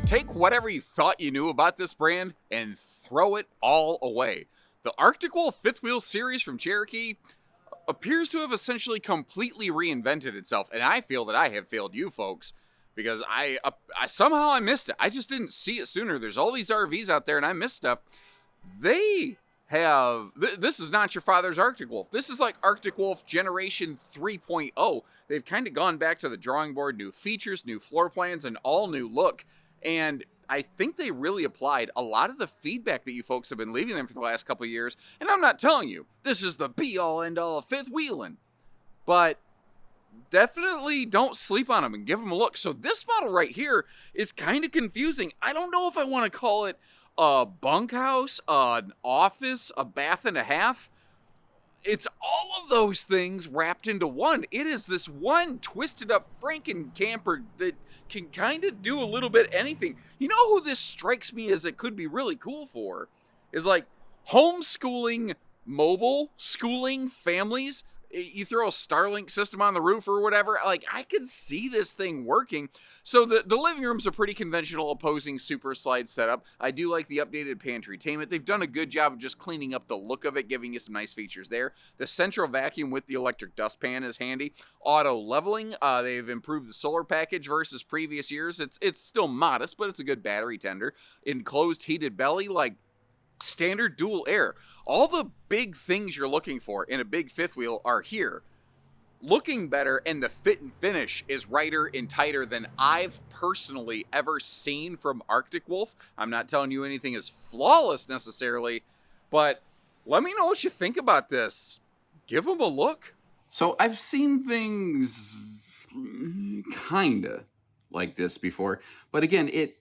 Take whatever you thought you knew about this brand and throw it all away. The Arctic Wolf fifth wheel series from Cherokee appears to have essentially completely reinvented itself, and I feel that I have failed you folks because I somehow I missed it. I just didn't see it sooner. There's all these RVs out there, and I missed stuff. They have this is not your father's Arctic Wolf. This is like Arctic Wolf Generation 3.0. They've kind of gone back to the drawing board, new features, new floor plans, and all new look. And I think they really applied a lot of the feedback that you folks have been leaving them for the last couple of years. And I'm not telling you, this is the be-all, end-all of fifth wheeling. But definitely don't sleep on them and give them a look. So this model right here is kind of confusing. I don't know if I want to call it a bunkhouse, an office, a bath and a half. It's all of those things wrapped into one. It is this one twisted up Franken camper that can kind of do a little bit anything. You know who this strikes me as it could be really cool for? Is like homeschooling, mobile schooling families. You throw a Starlink system on the roof or whatever. Like, I could see this thing working. So the living room's a pretty conventional opposing super slide setup. I do like the updated pantrytainment. They've done a good job of just cleaning up the look of it, giving you some nice features there. The central vacuum with the electric dustpan is handy. Auto leveling, they've improved the solar package versus previous years. It's still modest, but it's a good battery tender. Enclosed heated belly, like standard dual air. All the big things you're looking for in a big fifth wheel are here. Looking better, and the fit and finish is righter and tighter than I've personally ever seen from Arctic Wolf. I'm not telling you anything is flawless necessarily, but let me know what you think about this. Give them a look. So I've seen things kinda like this before, but again, it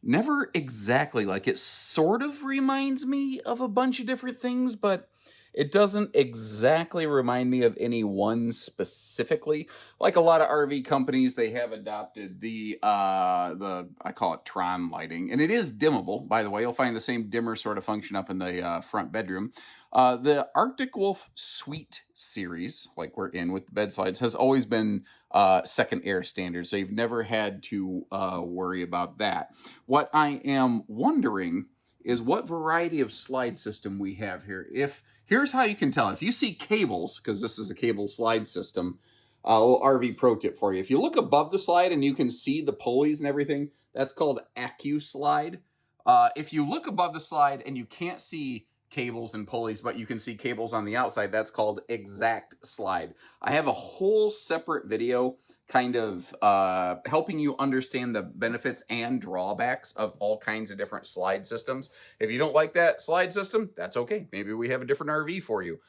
never exactly like it. Sort of reminds me of a bunch of different things, but it doesn't exactly remind me of any one specifically. Like a lot of RV companies, they have adopted the I call it Tron lighting, and it is dimmable. By the way, you'll find the same dimmer sort of function up in the front bedroom. The Arctic Wolf Suite series, like we're in with the bed slides, has always been second air standard, so you've never had to worry about that. What I am wondering is what variety of slide system we have here. Here's how you can tell. If you see cables, because this is a cable slide system, a little RV pro tip for you. If you look above the slide and you can see the pulleys and everything, that's called AccuSlide. If you look above the slide and you can't see cables and pulleys, but you can see cables on the outside, that's called Exact Slide. I have a whole separate video kind of helping you understand the benefits and drawbacks of all kinds of different slide systems. If you don't like that slide system, that's okay. Maybe we have a different RV for you.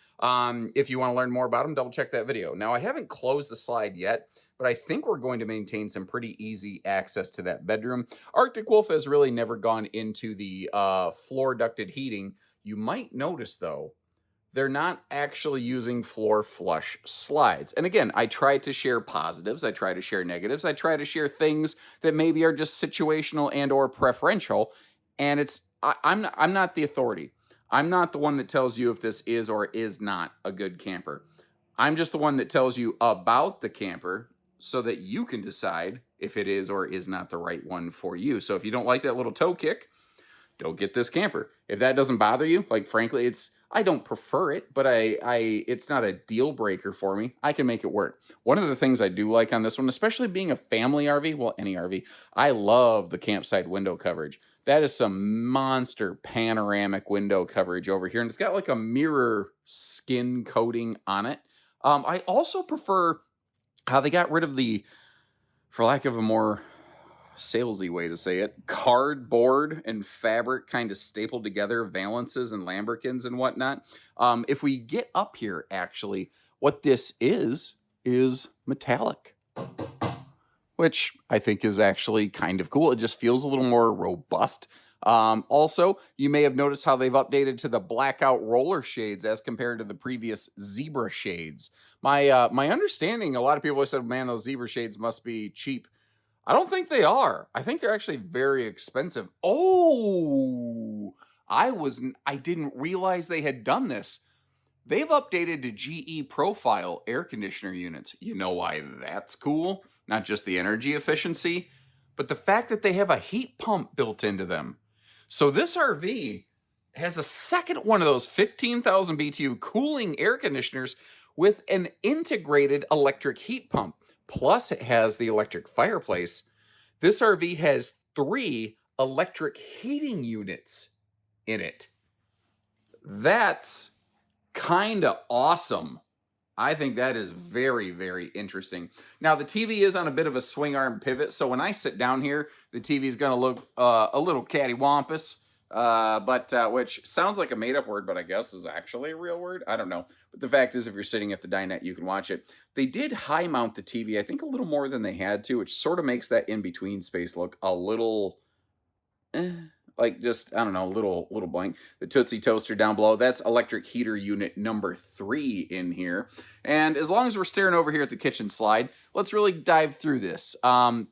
If you want to learn more about them, double check that video. Now, I haven't closed the slide yet, but I think we're going to maintain some pretty easy access to that bedroom. Arctic Wolf has really never gone into the floor ducted heating. You might notice, though, they're not actually using floor flush slides. And again, I try to share positives. I try to share negatives. I try to share things that maybe are just situational and or preferential. And I'm not the authority. I'm not the one that tells you if this is or is not a good camper. I'm just the one that tells you about the camper so that you can decide if it is or is not the right one for you. So if you don't like that little toe kick, don't get this camper. If that doesn't bother you, like frankly, I don't prefer it, but it's not a deal breaker for me. I can make it work. One of the things I do like on this one, especially being a family RV, well, any RV, I love the campsite window coverage. That is some monster panoramic window coverage over here, and it's got like a mirror skin coating on it. I also prefer how they got rid of the, for lack of a more salesy way to say it, cardboard and fabric kind of stapled together, valances and lambrequins and whatnot. If we get up here, actually, what this is metallic, which I think is actually kind of cool. It just feels a little more robust. Also, you may have noticed how they've updated to the blackout roller shades as compared to the previous zebra shades. My understanding, a lot of people have said, man, those zebra shades must be cheap. I don't think they are. I think they're actually very expensive. Oh, I didn't realize they had done this. They've updated to GE Profile air conditioner units. You know why that's cool? Not just the energy efficiency, but the fact that they have a heat pump built into them. So this RV has a second one of those 15,000 BTU cooling air conditioners with an integrated electric heat pump. Plus, it has the electric fireplace. This RV has 3 electric heating units in it. That's kind of awesome. I think that is very, very interesting. Now, the TV is on a bit of a swing arm pivot, so when I sit down here, the TV is going to look a little cattywampus, which sounds like a made-up word, but I guess is actually a real word. I don't know. But the fact is, if you're sitting at the dinette, you can watch it. They did high mount the TV, I think a little more than they had to, which sort of makes that in-between space look a little... like just, I don't know, little blank. The Tootsie Toaster down below, that's electric heater unit number 3 in here. And as long as we're staring over here at the kitchen slide, let's really dive through this.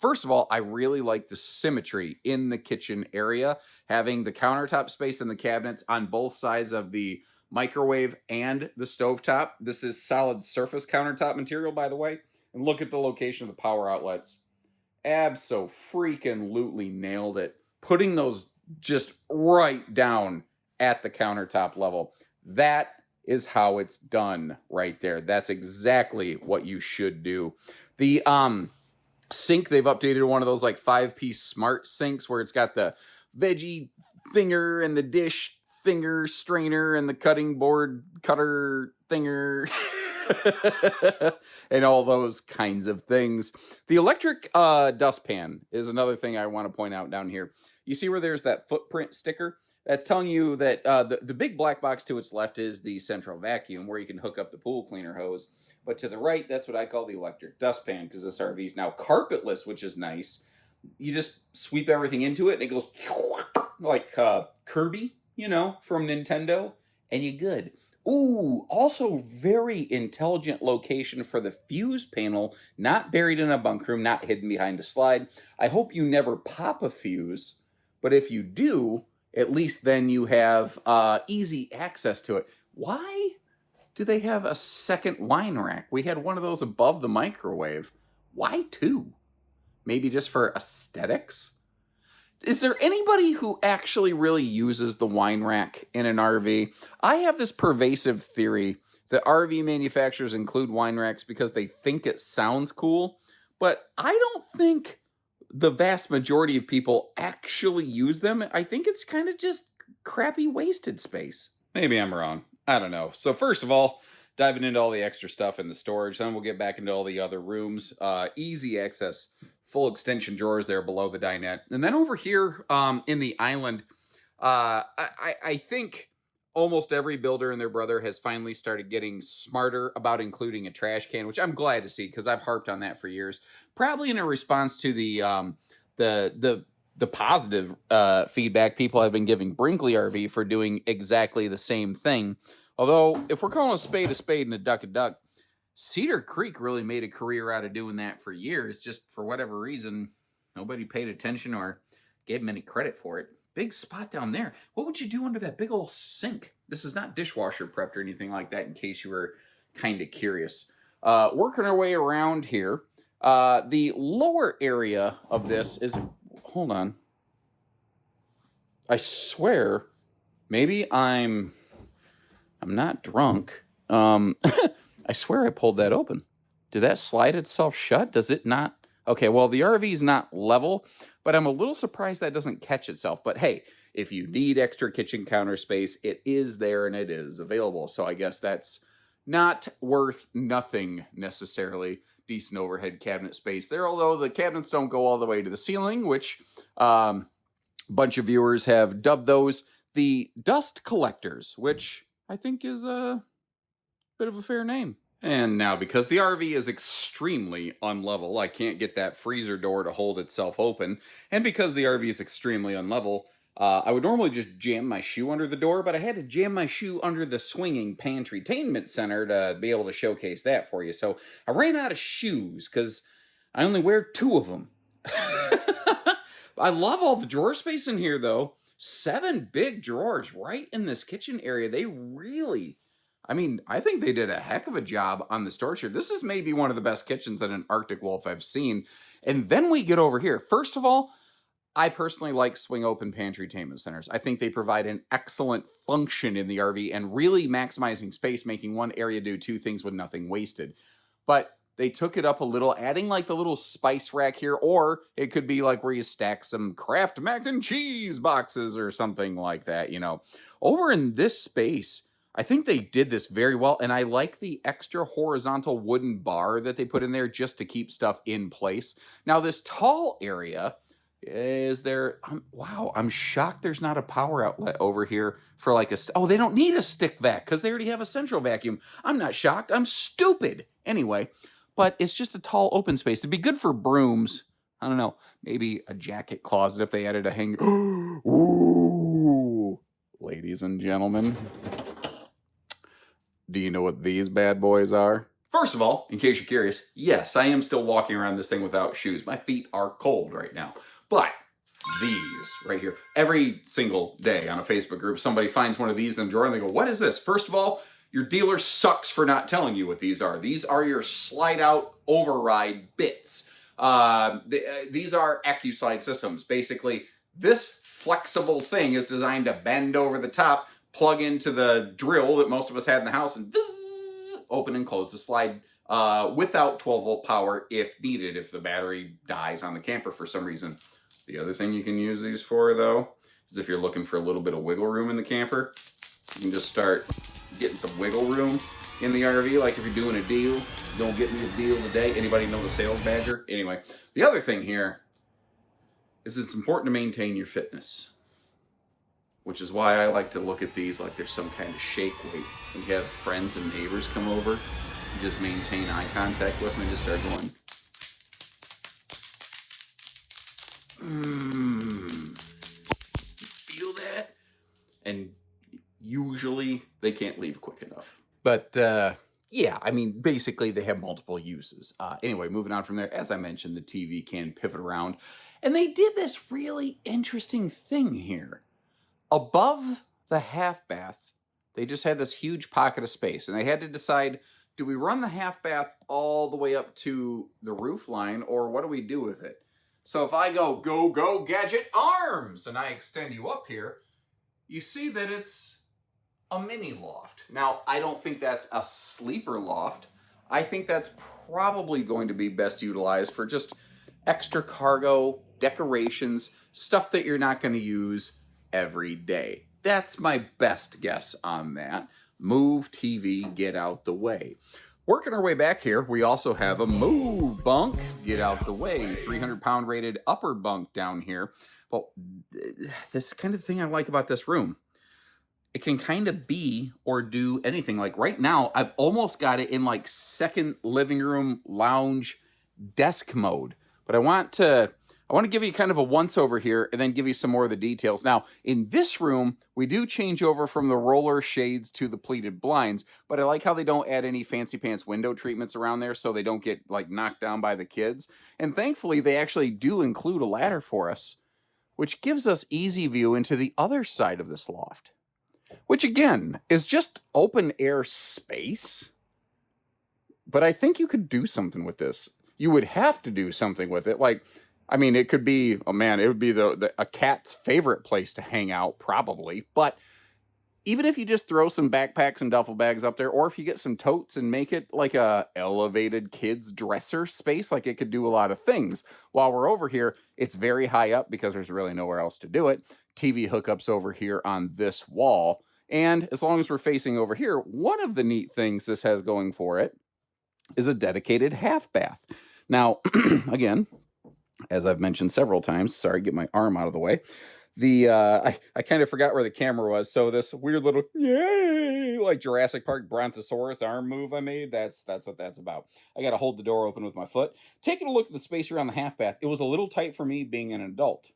First of all, I really like the symmetry in the kitchen area, having the countertop space and the cabinets on both sides of the microwave and the stovetop. This is solid surface countertop material, by the way. And look at the location of the power outlets. Abso-freaking-lutely nailed it. Putting those just right down at the countertop level. That is how it's done right there. That's exactly what you should do. The sink, they've updated one of those like 5-piece smart sinks where it's got the veggie thinger and the dish thinger strainer and the cutting board cutter thinger and all those kinds of things. The electric dustpan is another thing I want to point out down here. You see where there's that footprint sticker? That's telling you that the big black box to its left is the central vacuum where you can hook up the pool cleaner hose. But to the right, that's what I call the electric dustpan because this RV is now carpetless, which is nice. You just sweep everything into it and it goes like Kirby, you know, from Nintendo, and you're good. Ooh, also very intelligent location for the fuse panel, not buried in a bunk room, not hidden behind a slide. I hope you never pop a fuse, but if you do, at least then you have easy access to it. Why do they have a second wine rack? We had one of those above the microwave. Why 2? Maybe just for aesthetics? Is there anybody who actually really uses the wine rack in an RV? I have this pervasive theory that RV manufacturers include wine racks because they think it sounds cool, but I don't think the vast majority of people actually use them. I think it's kind of just crappy wasted space. Maybe I'm wrong. I don't know. So first of all, diving into all the extra stuff in the storage, then we'll get back into all the other rooms. Easy access. Full extension drawers there below the dinette. And then over here in the island, I think almost every builder and their brother has finally started getting smarter about including a trash can, which I'm glad to see because I've harped on that for years. Probably in a response to the positive feedback people have been giving Brinkley RV for doing exactly the same thing. Although, if we're calling a spade and a duck, Cedar Creek really made a career out of doing that for years. Just for whatever reason, nobody paid attention or gave them any credit for it. Big spot down there. What would you do under that big old sink? This is not dishwasher prepped or anything like that, in case you were kind of curious. Working our way around here. The lower area of this is... Hold on. I swear, maybe I'm not drunk. I swear I pulled that open. Did that slide itself shut? Does it not? Okay, well, the RV is not level, but I'm a little surprised that doesn't catch itself. But hey, if you need extra kitchen counter space, it is there and it is available. So I guess that's not worth nothing necessarily. Decent overhead cabinet space there, although the cabinets don't go all the way to the ceiling, which a bunch of viewers have dubbed those the dust collectors, which I think is a bit of a fair name. And now, because the RV is extremely unlevel, I can't get that freezer door to hold itself open. And because the RV is extremely unlevel, I would normally just jam my shoe under the door, but I had to jam my shoe under the swinging pantrytainment center to be able to showcase that for you. So I ran out of shoes because I only wear 2 of them. I love all the drawer space in here, though. 7 big drawers right in this kitchen area. They really I mean, I think they did a heck of a job on the storage here. This is maybe one of the best kitchens that an Arctic Wolf I've seen. And then we get over here. First of all, I personally like swing open pantry tainment centers. I think they provide an excellent function in the RV and really maximizing space, making one area do two things with nothing wasted. But they took it up a little, adding like the little spice rack here, or it could be like where you stack some Kraft mac and cheese boxes or something like that, you know. Over in this space, I think they did this very well, and I like the extra horizontal wooden bar that they put in there just to keep stuff in place. Now, this tall area is there. Wow, I'm shocked there's not a power outlet over here for like a. Oh, they don't need a stick vac because they already have a central vacuum. I'm not shocked. I'm stupid. Anyway, but it's just a tall open space. It'd be good for brooms. I don't know. Maybe a jacket closet if they added a hanger. Ooh, ladies and gentlemen, do you know what these bad boys are? First of all, in case you're curious, yes, I am still walking around this thing without shoes. My feet are cold right now. But these right here, every single day on a Facebook group, somebody finds one of these in the drawer and they go, what is this? First of all, your dealer sucks for not telling you what these are. These are your slide out override bits. These are AccuSlide systems. Basically, this flexible thing is designed to bend over the top, plug into the drill that most of us had in the house, and open and close the slide without 12-volt power if needed, if the battery dies on the camper for some reason. The other thing you can use these for, though, is if you're looking for a little bit of wiggle room in the camper, you can just start getting some wiggle room in the RV. Like if you're doing a deal, don't get me a deal today. Anybody know the sales badger? Anyway, the other thing here is it's important to maintain your fitness, which is why I like to look at these like there's some kind of shake weight. When you have friends and neighbors come over, you just maintain eye contact with them and just start going, feel that? And usually they can't leave quick enough. But yeah, I mean, basically they have multiple uses. Anyway, moving on from there, as I mentioned, the TV can pivot around. And they did this really interesting thing here. Above the half bath, they just had this huge pocket of space. And they had to decide, do we run the half bath all the way up to the roof line, or what do we do with it? So if I go, go, gadget arms, and I extend you up here, you see that it's a mini loft. Now, I don't think that's a sleeper loft. I think that's probably going to be best utilized for just extra cargo, decorations, stuff that you're not going to use every day. That's my best guess on that. Move TV, get out the way. Working our way back here, we also have a move bunk, get out the way. 300-pound rated upper bunk down here. Well, this kind of thing I like about this room. It can kind of be or do anything. Like right now, I've almost got it in like second living room lounge desk mode. But I want to give you kind of a once over here and then give you some more of the details. Now, in this room, we do change over from the roller shades to the pleated blinds, but I like how they don't add any fancy pants window treatments around there so they don't get like knocked down by the kids. And thankfully, they actually do include a ladder for us, which gives us easy view into the other side of this loft, which again is just open air space. But I think you could do something with this. You would have to do something with it. Like, I mean, it could be, oh man, it would be a cat's favorite place to hang out, probably. But even if you just throw some backpacks and duffel bags up there, or if you get some totes and make it like a elevated kids dresser space, like it could do a lot of things. While we're over here, it's very high up because there's really nowhere else to do it. TV hookups over here on this wall. And as long as we're facing over here, one of the neat things this has going for it is a dedicated half bath. Now, again, as I've mentioned several times, sorry, get my arm out of the way. I kind of forgot where the camera was. So this weird little, yay, like Jurassic Park Brontosaurus arm move I made, that's what that's about. I got to hold the door open with my foot. Taking a look at the space around the half bath, it was a little tight for me being an adult.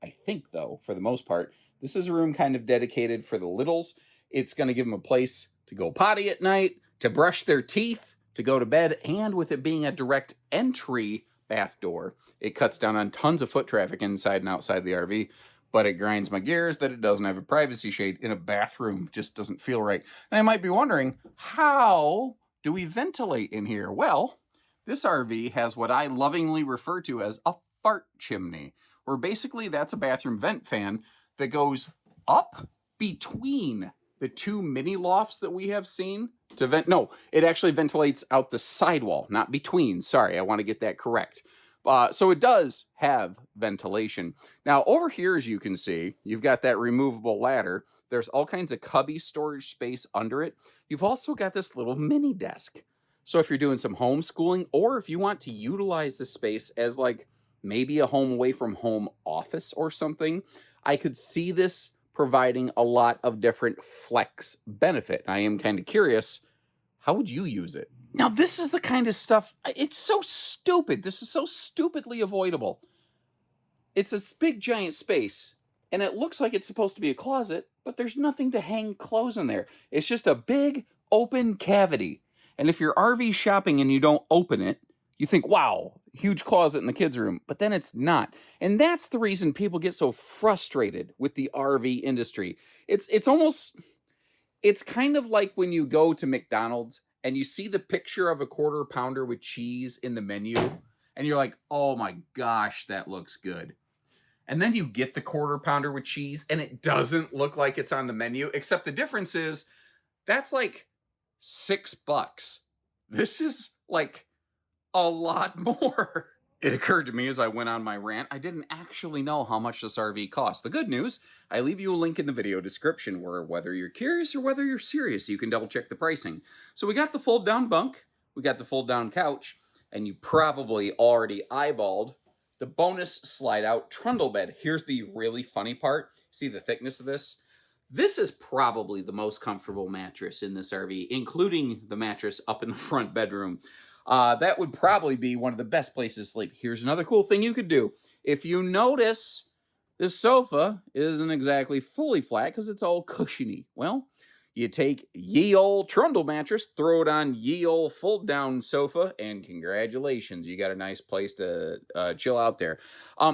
I think, though, for the most part, this is a room kind of dedicated for the littles. It's going to give them a place to go potty at night, to brush their teeth, to go to bed, and with it being a direct entry bath door, it cuts down on tons of foot traffic inside and outside the RV. but it grinds my gears that it doesn't have a privacy shade in a bathroom. Just doesn't feel right. And I might be wondering, how do we ventilate in here? Well, this RV has what I lovingly refer to as a fart chimney, where basically that's a bathroom vent fan that goes up between the two mini lofts that we have seen to vent. No, it actually ventilates out the sidewall, not between. Sorry, I want to get that correct. So it does have ventilation. Now over here, as you can see, you've got that removable ladder. There's all kinds of cubby storage space under it. You've also got this little mini desk. So if you're doing some homeschooling, or if you want to utilize this space as like maybe a home away from home office or something, I could see this providing a lot of different flex benefit. I am kind of curious, how would you use it? Now, this is the kind of stuff, it's so stupid. This is so stupidly avoidable. It's a big giant space, and it looks like it's supposed to be a closet, but there's nothing to hang clothes in there. It's just a big open cavity. And if you're RV shopping and you don't open it, you think, wow, huge closet in the kids' room, but then it's not. And that's the reason people get so frustrated with the RV industry. It's kind of like when you go to McDonald's and you see the picture of a quarter pounder with cheese in the menu, and you're like, oh my gosh, that looks good. And then you get the quarter pounder with cheese, and it doesn't look like it's on the menu, except the difference is that's like $6. This is like a lot more. It occurred to me as I went on my rant, I didn't actually know how much this RV cost. The good news, I leave you a link in the video description where whether you're curious or whether you're serious, you can double check the pricing. So we got the fold down bunk, we got the fold down couch, and you probably already eyeballed the bonus slide out trundle bed. Here's the really funny part. See the thickness of this? This is probably the most comfortable mattress in this RV, including the mattress up in the front bedroom. That would probably be one of the best places to sleep. Here's another cool thing you could do. If you notice, this sofa isn't exactly fully flat because it's all cushiony. Well, you take ye old trundle mattress, throw it on ye old fold down sofa, and congratulations, you got a nice place to chill out there.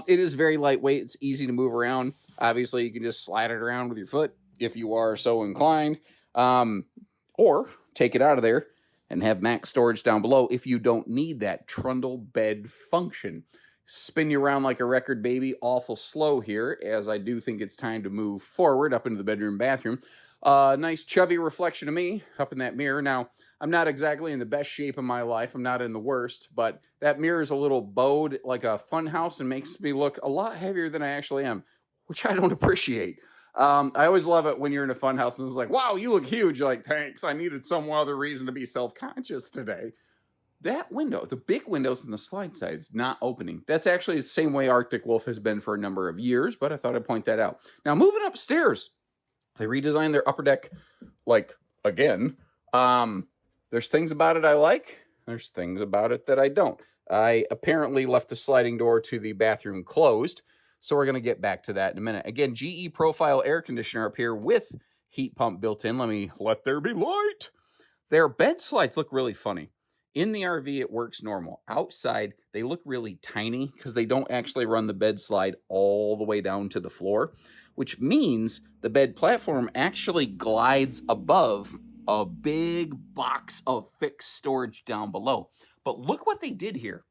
It is very lightweight. It's easy to move around. Obviously, you can just slide it around with your foot if you are so inclined, or take it out of there and have max storage down below if you don't need that trundle bed function. Spin you around like a record baby, awful slow here, as I do think it's time to move forward up into the bedroom bathroom. Nice chubby reflection of me up in that mirror. Now, I'm not exactly in the best shape of my life. I'm not in the worst, but that mirror is a little bowed like a fun house and makes me look a lot heavier than I actually am, which I don't appreciate. I always love it when you're in a fun house and it's like, wow, you look huge. You're like, thanks. I needed some other reason to be self-conscious today. That window, the big windows on the slide side's not opening. That's actually the same way Arctic Wolf has been for a number of years, but I thought I'd point that out. Now, moving upstairs, they redesigned their upper deck, like, again. There's things about it I like. There's things about it that I don't. I apparently left the sliding door to the bathroom closed, so we're going to get back to that in a minute. Again, GE Profile air conditioner up here with heat pump built in. Let there be light. Their bed slides look really funny. In the RV, it works normal. Outside, they look really tiny because they don't actually run the bed slide all the way down to the floor, which means the bed platform actually glides above a big box of fixed storage down below. But look what they did here.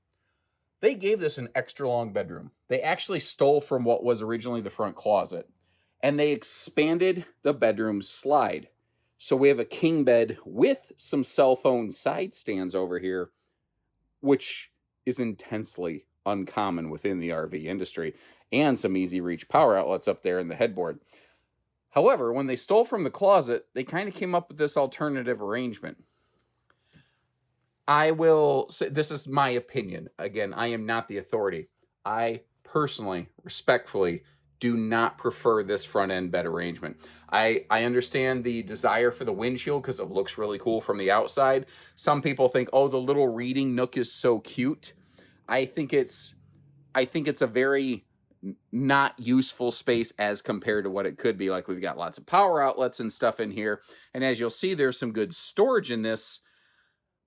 They gave this an extra long bedroom. They actually stole from what was originally the front closet, and they expanded the bedroom slide. So we have a king bed with some cell phone side stands over here, which is intensely uncommon within the RV industry, and some easy reach power outlets up there in the headboard. However, when they stole from the closet, they kind of came up with this alternative arrangement. I will say, this is my opinion. Again, I am not the authority. I personally, respectfully, do not prefer this front end bed arrangement. I understand the desire for the windshield because it looks really cool from the outside. Some people think, oh, the little reading nook is so cute. I think it's a very not useful space as compared to what it could be. Like, we've got lots of power outlets and stuff in here. And as you'll see, there's some good storage in this,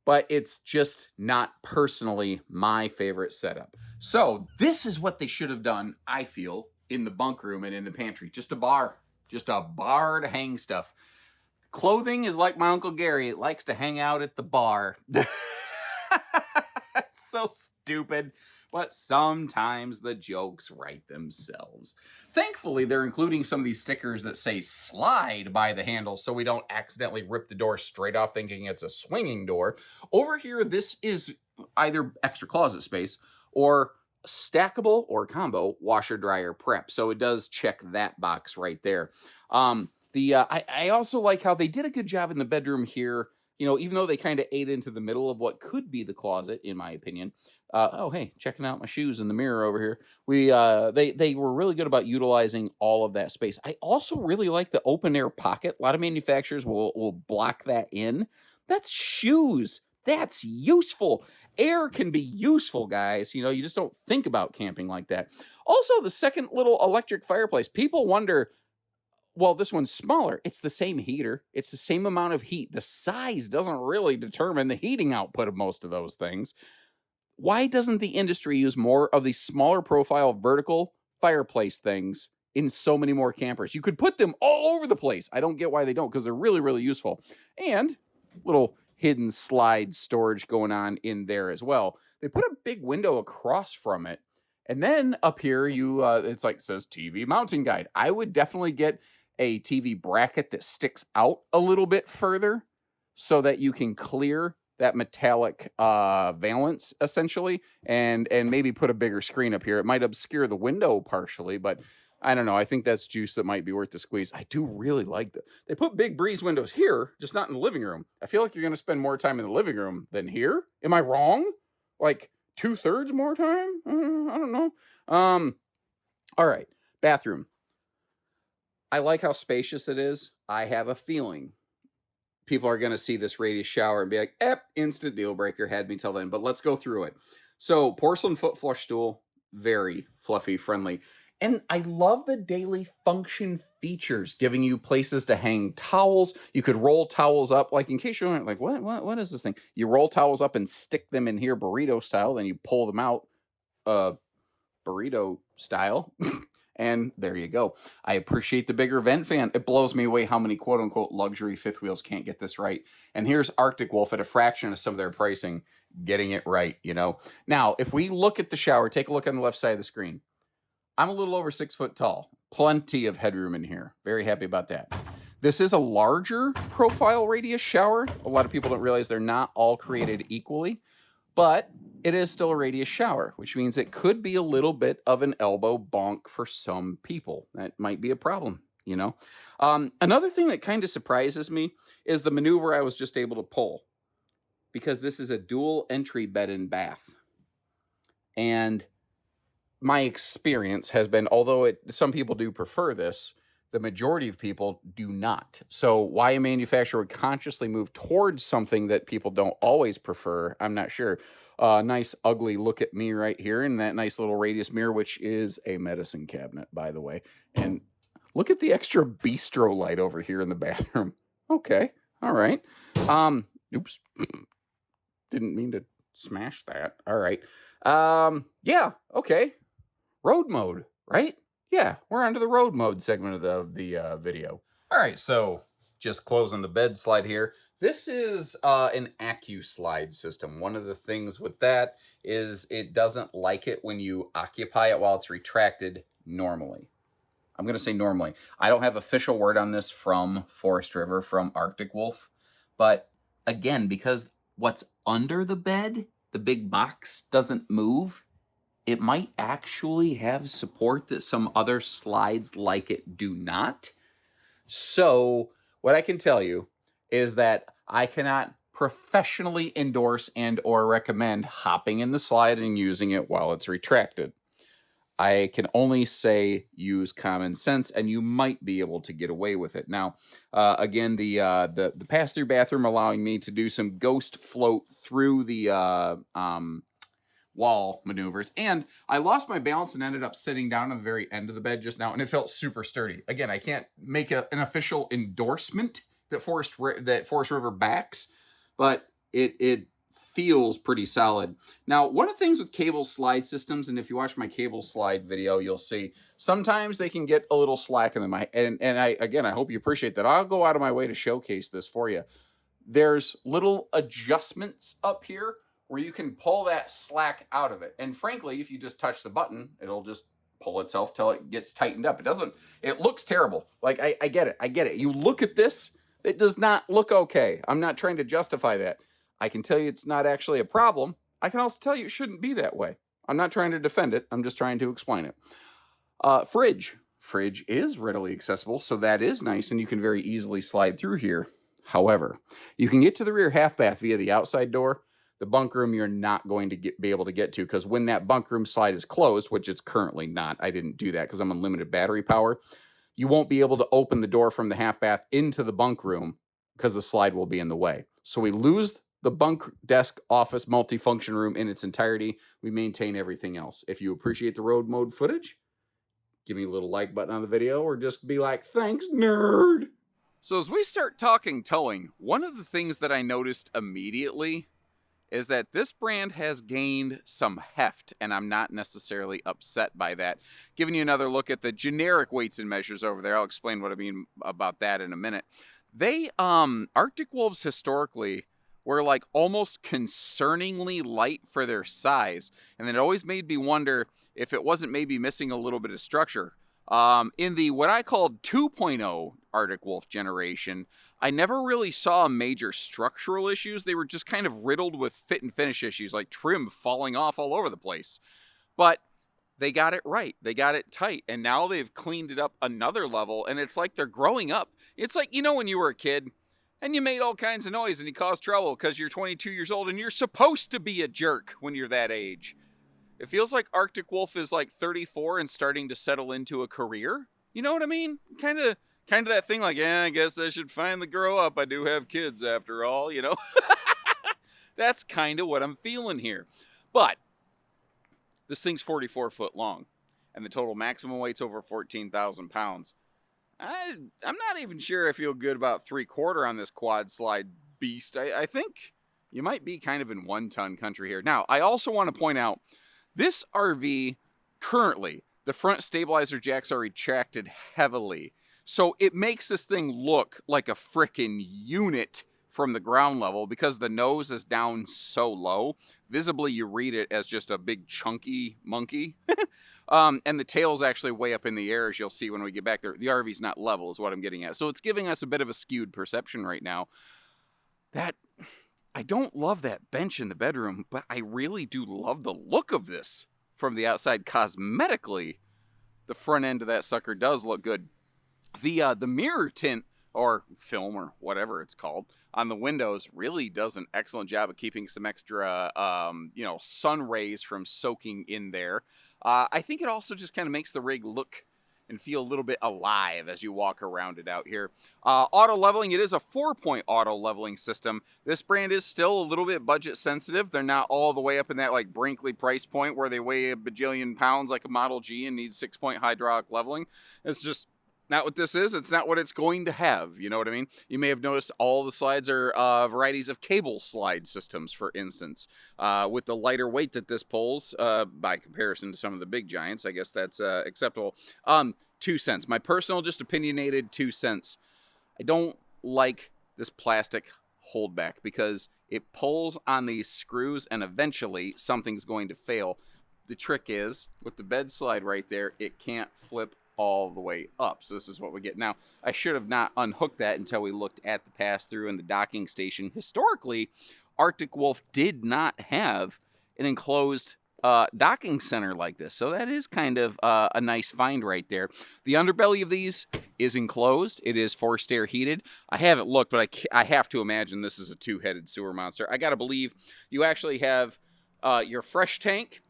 but it's just not personally my favorite setup. So this is what they should have done, I feel, in the bunk room and in the pantry. Just a bar to hang stuff. Clothing is like my Uncle Gary. It likes to hang out at the bar. So stupid, but sometimes the jokes write themselves. Thankfully, they're including some of these stickers that say slide by the handle so we don't accidentally rip the door straight off thinking it's a swinging door. Over here, this is either extra closet space or stackable or combo washer dryer prep. So it does check that box right there. I also like how they did a good job in the bedroom here. You know, even though they kind of ate into the middle of what could be the closet, in my opinion. Oh, hey, checking out my shoes in the mirror over here. They were really good about utilizing all of that space. I also really like the open air pocket. A lot of manufacturers will block that in. That's shoes. That's useful. Air can be useful, guys. You know, you just don't think about camping like that. Also, the second little electric fireplace. People wonder, well, this one's smaller. It's the same heater. It's the same amount of heat. The size doesn't really determine the heating output of most of those things. Why doesn't the industry use more of these smaller profile vertical fireplace things in so many more campers? You could put them all over the place. I don't get why they don't, because they're really, really useful. And little hidden slide storage going on in there as well. They put a big window across from it. And then up here, it's like says TV mounting guide. I would definitely get a TV bracket that sticks out a little bit further so that you can clear that metallic valance essentially, and maybe put a bigger screen up here. It might obscure the window partially, but I don't know. I think that's juice that might be worth the squeeze. I do really like that. They put big breeze windows here, just not in the living room. I feel like you're going to spend more time in the living room than here. Am I wrong? Like 2/3 more time? I don't know. All right. Bathroom. I like how spacious it is. I have a feeling people are going to see this radius shower and be like, instant deal breaker, had me till then. But let's go through it. So porcelain foot flush stool, very fluffy, friendly. And I love the daily function features, giving you places to hang towels. You could roll towels up, like in case you're like, what is this thing? You roll towels up and stick them in here burrito style. Then you pull them out burrito style. And there you go. I appreciate the bigger vent fan. It blows me away how many quote unquote luxury fifth wheels can't get this right. And here's Arctic Wolf at a fraction of some of their pricing, getting it right, you know. Now, if we look at the shower, take a look on the left side of the screen. I'm a little over 6 foot tall. Plenty of headroom in here. Very happy about that. This is a larger profile radius shower. A lot of people don't realize they're not all created equally, but it is still a radius shower, which means it could be a little bit of an elbow bonk for some people. That might be a problem, you know. Another thing that kind of surprises me is the maneuver I was just able to pull, because this is a dual entry bed and bath. And my experience has been, although some people do prefer this, the majority of people do not. So why a manufacturer would consciously move towards something that people don't always prefer, I'm not sure. Nice ugly look at me right here in that nice little radius mirror, which is a medicine cabinet, by the way. And look at the extra bistro light over here in the bathroom. Okay, all right. Oops, didn't mean to smash that. All right. Yeah, okay. Road mode, right? Yeah, we're onto the road mode segment of the video. All right, so just closing the bed slide here. This is an AccuSlide system. One of the things with that is it doesn't like it when you occupy it while it's retracted normally. I'm going to say normally. I don't have official word on this from Forest River, from Arctic Wolf. But again, because what's under the bed, the big box, doesn't move, it might actually have support that some other slides like it do not. So what I can tell you is that I cannot professionally endorse and or recommend hopping in the slide and using it while it's retracted. I can only say use common sense, and you might be able to get away with it. Now, again, the pass-through bathroom allowing me to do some ghost float through the wall maneuvers, and I lost my balance and ended up sitting down at the very end of the bed just now, and it felt super sturdy. Again, I can't make an official endorsement that Forest River backs, but it feels pretty solid. Now, one of the things with cable slide systems, and if you watch my cable slide video, you'll see sometimes they can get a little slack in them. I hope you appreciate that. I'll go out of my way to showcase this for you. There's little adjustments up here where you can pull that slack out of it. And frankly, if you just touch the button, it'll just pull itself till it gets tightened up. It looks terrible. Like, I get it. You look at this, it does not look okay. I'm not trying to justify that. I can tell you it's not actually a problem. I can also tell you it shouldn't be that way. I'm not trying to defend it. I'm just trying to explain it. Fridge. Fridge is readily accessible, so that is nice, and you can very easily slide through here. However, you can get to the rear half bath via the outside door. The bunk room you're not going to be able to get to, because when that bunk room slide is closed, which it's currently not, I didn't do that because I'm on limited battery power, you won't be able to open the door from the half bath into the bunk room because the slide will be in the way. So we lose the bunk desk office multifunction room in its entirety. We maintain everything else. If you appreciate the road mode footage, give me a little like button on the video, or just be like, thanks, nerd. So as we start talking towing, one of the things that I noticed immediately is that this brand has gained some heft, and I'm not necessarily upset by that. Giving you another look at the generic weights and measures over there, I'll explain what I mean about that in a minute. They, Arctic Wolves historically were like almost concerningly light for their size, and it always made me wonder if it wasn't maybe missing a little bit of structure. In the what I called 2.0 Arctic Wolf generation, I never really saw major structural issues. They were just kind of riddled with fit and finish issues, like trim falling off all over the place. But they got it right. They got it tight. And now they've cleaned it up another level, and it's like they're growing up. It's like, you know, when you were a kid and you made all kinds of noise and you caused trouble because you're 22 years old and you're supposed to be a jerk when you're that age. It feels like Arctic Wolf is like 34 and starting to settle into a career. You know what I mean? Kind of that thing like, yeah, I guess I should finally grow up. I do have kids after all, you know? That's kind of what I'm feeling here. But this thing's 44 foot long, and the total maximum weight's over 14,000 pounds. I'm not even sure I feel good about 3/4 on this quad slide beast. I think you might be kind of in 1-ton country here. Now, I also want to point out, this RV, currently, the front stabilizer jacks are retracted heavily. So it makes this thing look like a frickin' unit from the ground level because the nose is down so low. Visibly, you read it as just a big chunky monkey. And the tail's actually way up in the air, as you'll see when we get back there. The RV's not level is what I'm getting at. So it's giving us a bit of a skewed perception right now. That, I don't love that bench in the bedroom, but I really do love the look of this from the outside. Cosmetically, the front end of that sucker does look good. The mirror tint, or film, or whatever it's called, on the windows really does an excellent job of keeping some extra, sun rays from soaking in there. I think it also just kind of makes the rig look and feel a little bit alive as you walk around it out here. Auto leveling, it is a 4-point auto leveling system. This brand is still a little bit budget sensitive. They're not all the way up in that like Brinkley price point where they weigh a bajillion pounds like a Model G and need 6-point hydraulic leveling. It's just not what this is. It's not what it's going to have. You know what I mean? You may have noticed all the slides are varieties of cable slide systems, for instance. With the lighter weight that this pulls, by comparison to some of the big giants, I guess that's acceptable. 2 cents. My personal, just opinionated 2 cents. I don't like this plastic holdback because it pulls on these screws and eventually something's going to fail. The trick is, with the bed slide right there, it can't flip all the way up. So this is what we get. Now, I should have not unhooked that until we looked at the pass-through and the docking station. Historically, Arctic Wolf did not have an enclosed docking center like this. So that is kind of a nice find right there. The underbelly of these is enclosed. It is forced air heated. I haven't looked, but I have to imagine this is a 2-headed sewer monster. I got to believe you actually have your fresh tank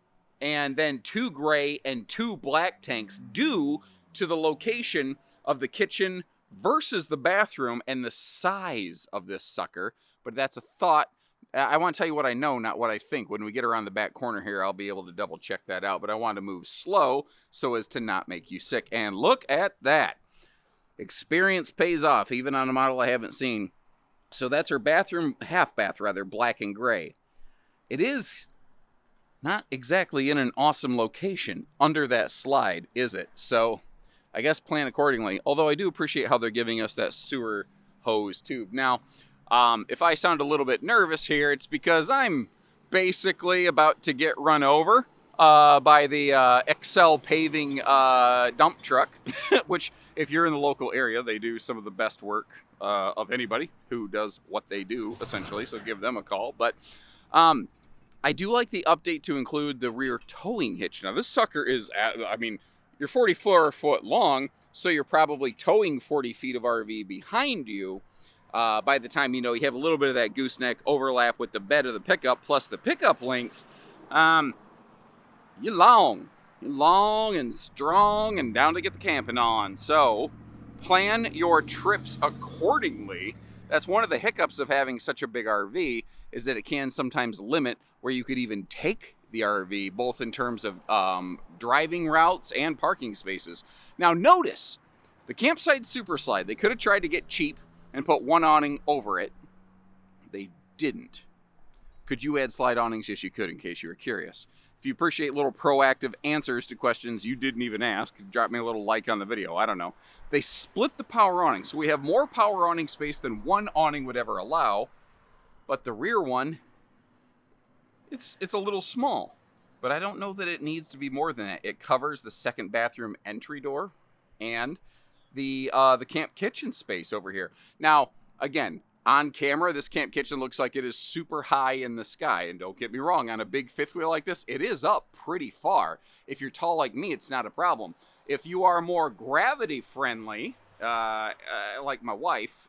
and then 2 gray and 2 black tanks due to the location of the kitchen versus the bathroom and the size of this sucker. But that's a thought. I want to tell you what I know, not what I think. When we get around the back corner here, I'll be able to double check that out. But I want to move slow so as to not make you sick. And look at that. Experience pays off, even on a model I haven't seen. So that's her bathroom, half bath rather, black and gray. it is not exactly in an awesome location under that slide, is it? So I guess plan accordingly. Although I do appreciate how they're giving us that sewer hose tube. Now, if I sound a little bit nervous here, it's because I'm basically about to get run over by the Excel paving dump truck, which, if you're in the local area, they do some of the best work of anybody who does what they do, essentially, so give them a call. But I do like the update to include the rear towing hitch. Now, this sucker is, I mean, you're 44 foot long, so you're probably towing 40 feet of RV behind you. By the time, you have a little bit of that gooseneck overlap with the bed of the pickup, plus the pickup length, you're long. You're long and strong and down to get the camping on. So plan your trips accordingly. That's one of the hiccups of having such a big RV, is that it can sometimes limit where you could even take the RV, both in terms of driving routes and parking spaces. Now notice, the campsite super slide, they could have tried to get cheap and put one awning over it. They didn't. Could you add slide awnings? Yes, you could, in case you were curious. If you appreciate little proactive answers to questions you didn't even ask, drop me a little like on the video. I don't know. They split the power awning, so we have more power awning space than one awning would ever allow. But the rear one, it's a little small. But I don't know that it needs to be more than that. It covers the second bathroom entry door and the camp kitchen space over here. Now, again, on camera, this camp kitchen looks like it is super high in the sky. And don't get me wrong, on a big fifth wheel like this, it is up pretty far. If you're tall like me, it's not a problem. If you are more gravity friendly, like my wife,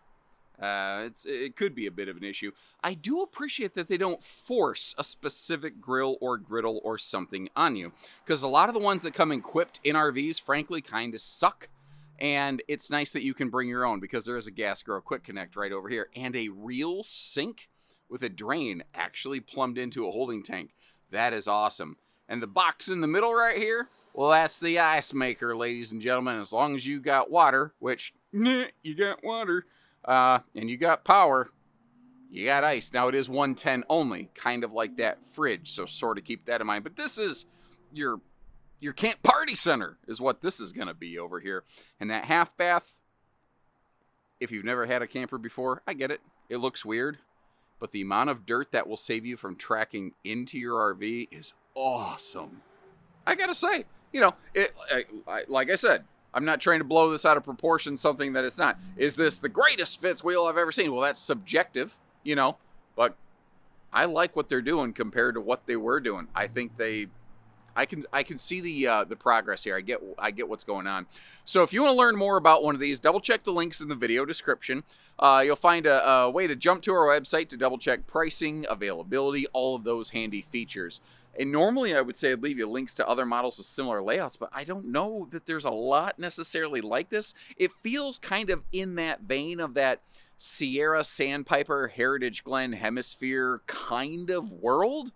it could be a bit of an issue. I do appreciate that they don't force a specific grill or griddle or something on you, because a lot of the ones that come equipped in RVs, frankly, kind of suck. And it's nice that you can bring your own, because there is a gas grill quick connect right over here and a real sink with a drain actually plumbed into a holding tank. That is awesome. And the box in the middle right here, well, that's the ice maker, ladies and gentlemen. As long as you got water, which, you got water, and you got power, you got ice. Now, it is 110 only, kind of like that fridge, so sort of keep that in mind. But this is your camp party center is what this is going to be over here. And that half bath, if you've never had a camper before, I get it. It looks weird. But the amount of dirt that will save you from tracking into your RV is awesome. I got to say, like I said, I'm not trying to blow this out of proportion, something that it's not. Is this the greatest fifth wheel I've ever seen? Well, that's subjective, but I like what they're doing compared to what they were doing. I think I can see the progress here. I get what's going on. So if you want to learn more about one of these, double check the links in the video description. You'll find a way to jump to our website to double check pricing, availability, all of those handy features. And normally I would say I'd leave you links to other models with similar layouts, but I don't know that there's a lot necessarily like this. It feels kind of in that vein of that Sierra, Sandpiper, Heritage Glen, Hemisphere kind of world,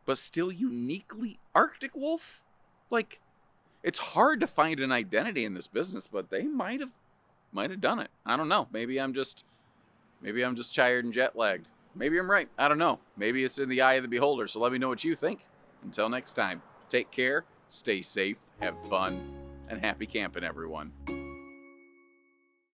but still uniquely Arctic Wolf. Like, it's hard to find an identity in this business, but they might have done it. I don't know. Maybe I'm just tired and jet lagged. Maybe I'm right. I don't know. Maybe it's in the eye of the beholder. So let me know what you think. Until next time, take care, stay safe, have fun, and happy camping, everyone.